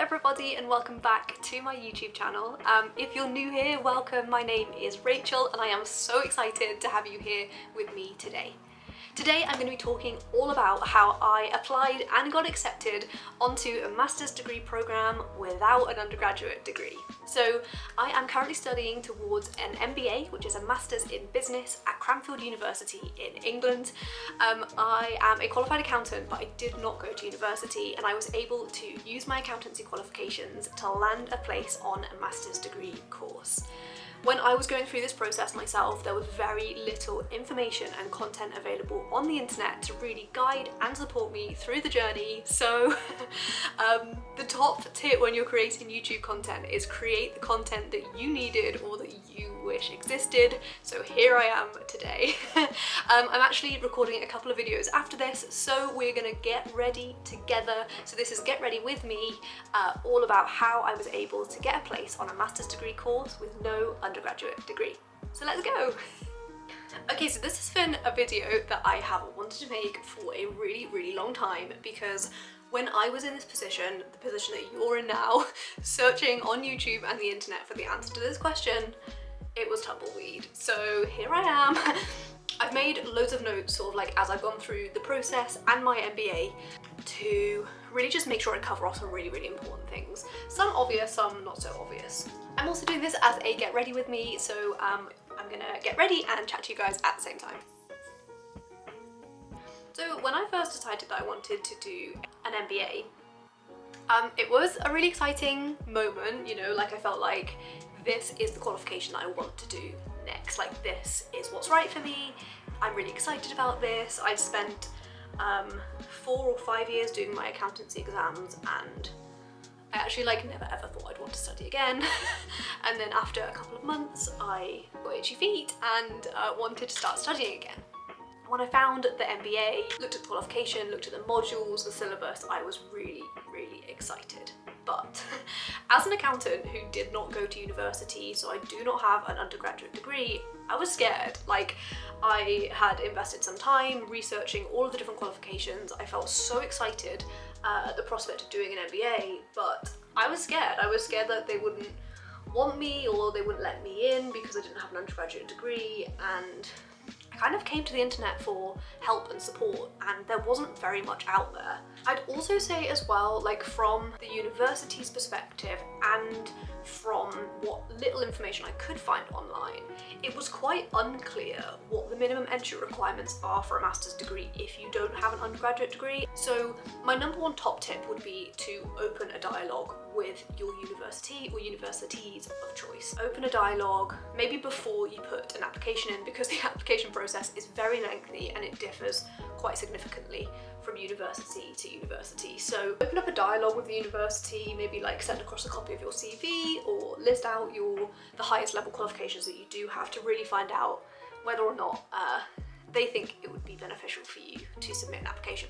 everybody and welcome back to my YouTube channel. If you're new here, welcome. My name is Rachel and I am so excited to have you here with me today. Today I'm going to be talking all about how I applied and got accepted onto a master's degree program without an undergraduate degree. So I am currently studying towards an MBA, which is a Master's in Business at Cranfield University in England. I am a qualified accountant, but I did not go to university, and I was able to use my accountancy qualifications to land a place on a master's degree course. When I was going through this process myself, there was very little information and content available on the internet to really guide and support me through the journey. So the top tip when you're creating YouTube content is create the content that you needed or that you wish existed. So here I am today. I'm actually recording a couple of videos after this, so we're gonna get ready together. So this is Get Ready With Me, all about how I was able to get a place on a master's degree course with no undergraduate degree. So let's go. Okay, so this has been a video that I have wanted to make for a really long time, because when I was in this position, the position that you're in now, searching on YouTube and the internet for the answer to this question, it was tumbleweed. So here I am. I've made loads of notes sort of like as I've gone through the process and my MBA to really just make sure I cover off some really important things. Some obvious, some not so obvious. I'm also doing this as a get ready with me, so I'm gonna get ready and chat to you guys at the same time. So when I first decided that I wanted to do an MBA, it was a really exciting moment, you know, like I felt like this is the qualification that I want to do next, like this is what's right for me, I'm really excited about this. I'd spent 4 or 5 years doing my accountancy exams, and I actually never ever thought I'd want to study again. And then after a couple of months I got itchy feet and wanted to start studying again. When I found the MBA, looked at the qualification, looked at the modules, the syllabus, I was really excited. But as an accountant who did not go to university, so I do not have an undergraduate degree, I was scared. Like, I had invested some time researching all of the different qualifications. I felt so excited at the prospect of doing an MBA, but I was scared. I was scared that they wouldn't want me or they wouldn't let me in because I didn't have an undergraduate degree, and I kind of came to the internet for help and support, and there wasn't very much out there. I'd also say as well, like from the university's perspective and from what little information I could find online, it was quite unclear what the minimum entry requirements are for a master's degree if you don't have an undergraduate degree. So my #1 top tip would be to open a dialogue with your university or universities of choice. Open a dialogue maybe before you put an application in, because the application process is very lengthy and it differs quite significantly from university to university. So open up a dialogue with the university, maybe like send across a copy of your CV or list out the highest level qualifications that you do have to really find out whether or not they think it would be beneficial for you to submit an application.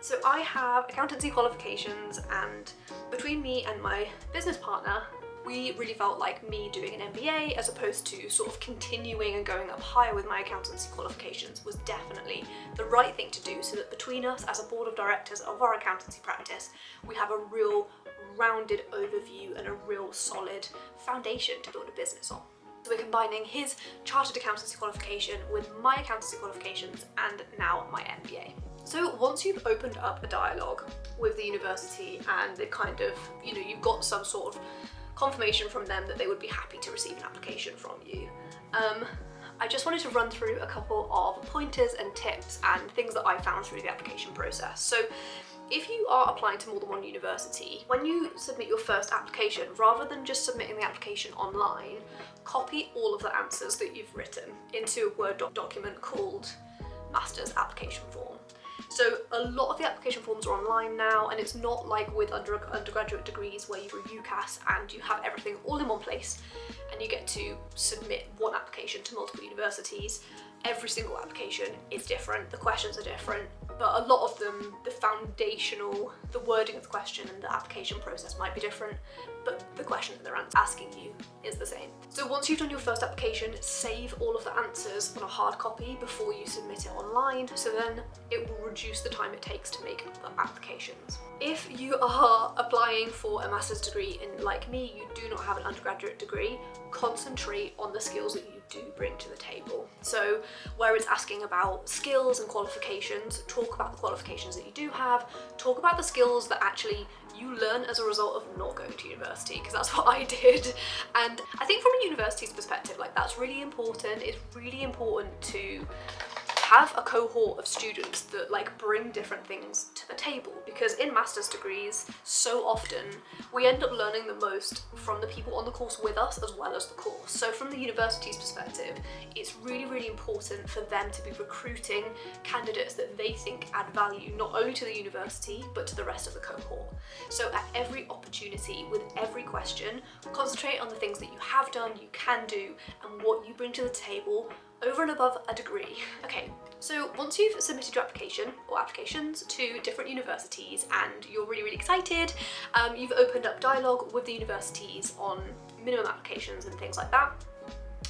So I have accountancy qualifications, and between me and my business partner, we really felt like me doing an MBA as opposed to sort of continuing and going up higher with my accountancy qualifications was definitely the right thing to do, so that between us as a board of directors of our accountancy practice, we have a real rounded overview and a real solid foundation to build a business on. So we're combining his chartered accountancy qualification with my accountancy qualifications and now my MBA. So once you've opened up a dialogue with the university and they kind of, you know, you've got some sort of confirmation from them that they would be happy to receive an application from you, I just wanted to run through a couple of pointers and tips and things that I found through the application process. So if you are applying to more than one university, when you submit your first application, rather than just submitting the application online, copy all of the answers that you've written into a Word document called Master's Application Form. So a lot of the application forms are online now, and it's not like with undergraduate degrees where you do UCAS and you have everything all in one place and you get to submit one application to multiple universities. Every single application is different, the questions are different, but a lot of them, the foundational, the wording of the question and the application process might be different, but the question that they're asking you is the same. So once you've done your first application, save all of the answers on a hard copy before you submit it online, so then it will reduce the time it takes to make the applications. If you are applying for a master's degree and, like me, you do not have an undergraduate degree, concentrate on the skills that you do bring to the table. So where it's asking about skills and qualifications, talk about the qualifications that you do have, talk about the skills that actually you learn as a result of not going to university, because that's what I did. And I think from a university's perspective, like, that's really important. It's really important to have a cohort of students that like bring different things to the table, because in master's degrees so often we end up learning the most from the people on the course with us as well as the course. So from the university's perspective, it's really important for them to be recruiting candidates that they think add value not only to the university but to the rest of the cohort. So at every opportunity, with every question, concentrate on the things that you have done, you can do, and what you bring to the table over and above a degree. Okay, so once you've submitted your application or applications to different universities and you're really excited, you've opened up dialogue with the universities on minimum applications and things like that,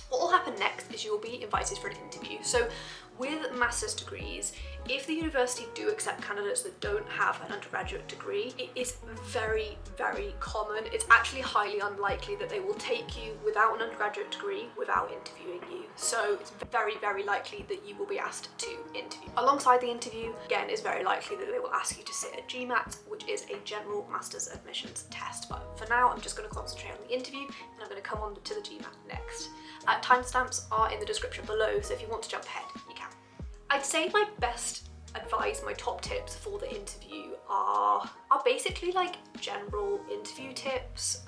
what will happen next is you'll be invited for an interview. So with master's degrees, if the university do accept candidates that don't have an undergraduate degree, it is very common. It's actually highly unlikely that they will take you without an undergraduate degree without interviewing you. So it's very likely that you will be asked to interview. Alongside the interview, again, it's very likely that they will ask you to sit a GMAT, which is a general master's admissions test. But for now, I'm just going to concentrate on the interview and I'm going to come on to the GMAT next. Timestamps are in the description below, so if you want to jump ahead, you can. I'd say my best advice, my top tips for the interview are basically like general interview tips.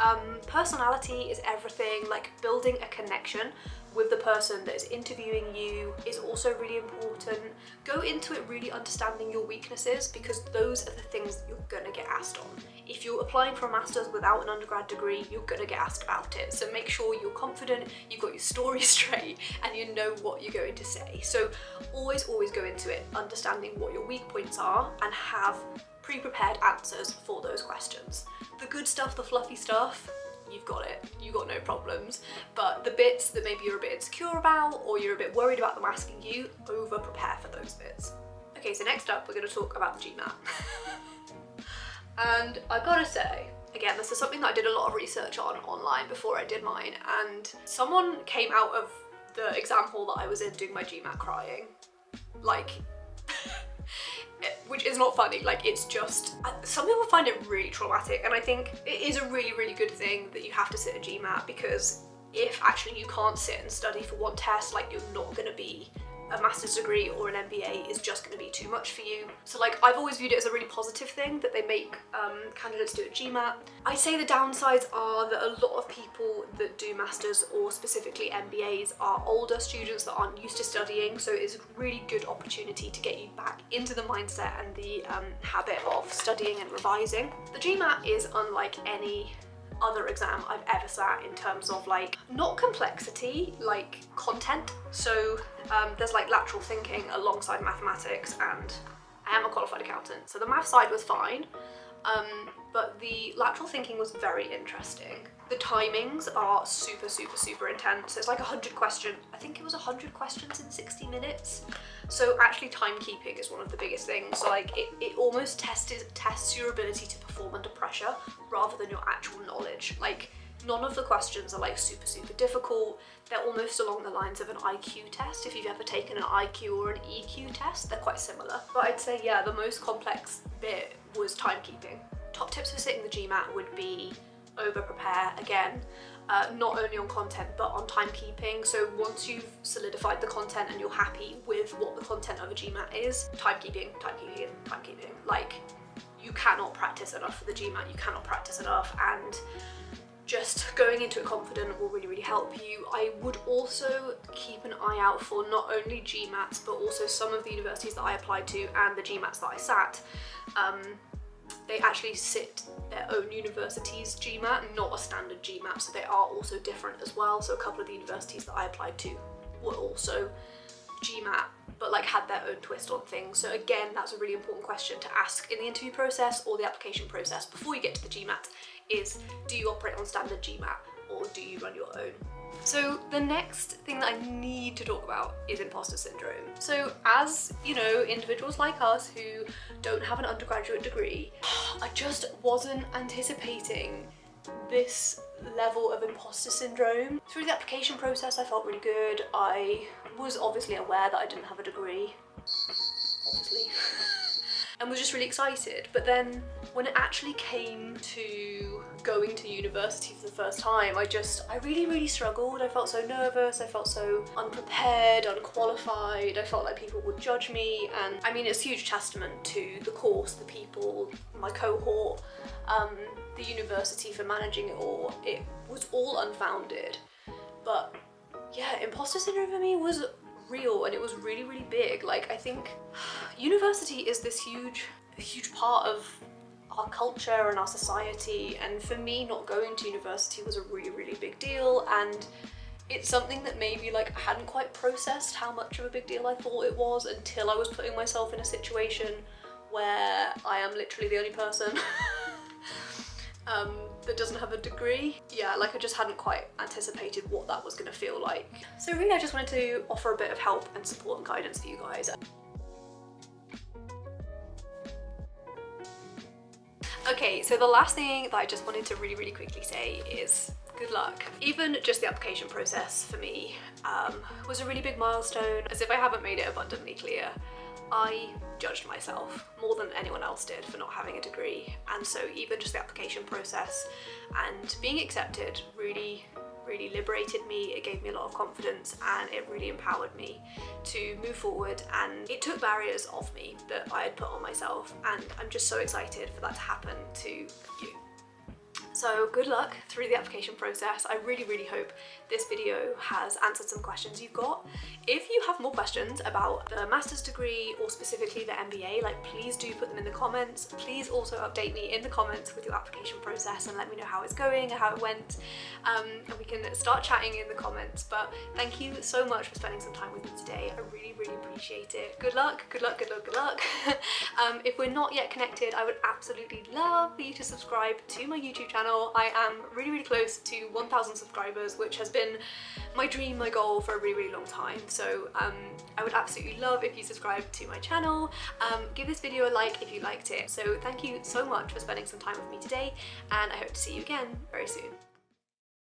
Personality is everything, like building a connection with the person that is interviewing you is also really important. Go into it really understanding your weaknesses, because those are the things you're gonna get asked on. If you're applying for a master's without an undergrad degree, you're gonna get asked about it. So make sure you're confident, you've got your story straight, and you know what you're going to say. So always go into it understanding what your weak points are and have pre-prepared answers for those questions. The good stuff, the fluffy stuff, you've got it, you got no problems. But the bits that maybe you're a bit insecure about or you're a bit worried about them asking you, over prepare for those bits. Okay, so next up we're going to talk about the GMAT. And I gotta say, again, this is something that I did a lot of research on online before I did mine, and someone came out of the exam hall that I was in doing my GMAT crying. Like, which is not funny, like, it's just, some people find it really traumatic, and I think it is a really good thing that you have to sit a GMAT, because if actually you can't sit and study for one test, like, you're not gonna be, a master's degree or an MBA is just going to be too much for you. So like, I've always viewed it as a really positive thing that they make candidates do a GMAT. I'd say the downsides are that a lot of people that do masters or specifically MBAs are older students that aren't used to studying, so it's a really good opportunity to get you back into the mindset and the habit of studying and revising. The GMAT is unlike any other exam I've ever sat in terms of like, not complexity, like content. So there's like lateral thinking alongside mathematics, and I am a qualified accountant, so the math side was fine, but the lateral thinking was very interesting. The timings are super intense. It's like 100 questions. I think it was 100 questions in 60 minutes. So actually timekeeping is one of the biggest things. So like it almost tests your ability to perform under pressure rather than your actual knowledge. Like, none of the questions are like super difficult. They're almost along the lines of an IQ test. If you've ever taken an IQ or an EQ test, they're quite similar. But I'd say, yeah, the most complex bit was timekeeping. Top tips for sitting the GMAT would be over prepare again, not only on content but on timekeeping. So once you've solidified the content and you're happy with what the content of a GMAT is, timekeeping. Like, you cannot practice enough for the GMAT, you cannot practice enough, and just going into it confident will really help you. I would also keep an eye out for not only GMATs but also some of the universities that I applied to and the GMATs that I sat. They actually sit their own university's GMAT, not a standard GMAT, so they are also different as well. So a couple of the universities that I applied to were also GMAT, but like had their own twist on things. So again, that's a really important question to ask in the interview process or the application process before you get to the GMAT is, do you operate on standard GMAT or do you run your own? So the next thing that I need to talk about is imposter syndrome. So as, you know, individuals like us who don't have an undergraduate degree, I just wasn't anticipating this level of imposter syndrome. Through the application process, I felt really good. I was obviously aware that I didn't have a degree, obviously, and was just really excited. But then when it actually came to going to university for the first time, I really struggled. I felt so nervous, I felt so unprepared, unqualified. I felt like people would judge me, and I mean, it's a huge testament to the course, the people, my cohort, the university for managing it all. It was all unfounded, but yeah, imposter syndrome for me was real, and it was really big. Like, I think university is this huge part of our culture and our society, and for me, not going to university was a really big deal, and it's something that maybe like I hadn't quite processed how much of a big deal I thought it was until I was putting myself in a situation where I am literally the only person that doesn't have a degree. Yeah, like I just hadn't quite anticipated what that was gonna feel like. So really, I just wanted to offer a bit of help and support and guidance for you guys. Okay, so the last thing that I just wanted to really quickly say is good luck. Even just the application process for me was a really big milestone. As if I haven't made it abundantly clear, I judged myself more than anyone else did for not having a degree, and so even just the application process and being accepted really liberated me. It gave me a lot of confidence, and it really empowered me to move forward, and it took barriers off me that I had put on myself, and I'm just so excited for that to happen to you. So good luck through the application process. I really hope this video has answered some questions you've got. If you have more questions about the master's degree or specifically the MBA, like please do put them in the comments. Please also update me in the comments with your application process and let me know how it's going and how it went. And we can start chatting in the comments. But thank you so much for spending some time with me today. I really appreciate it. Good luck. If we're not yet connected, I would absolutely love for you to subscribe to my YouTube channel. I am really close to 1,000 subscribers, which has been my dream, my goal for a really long time. So I would absolutely love if you subscribe to my channel. Give this video a like if you liked it. So thank you so much for spending some time with me today, and I hope to see you again very soon.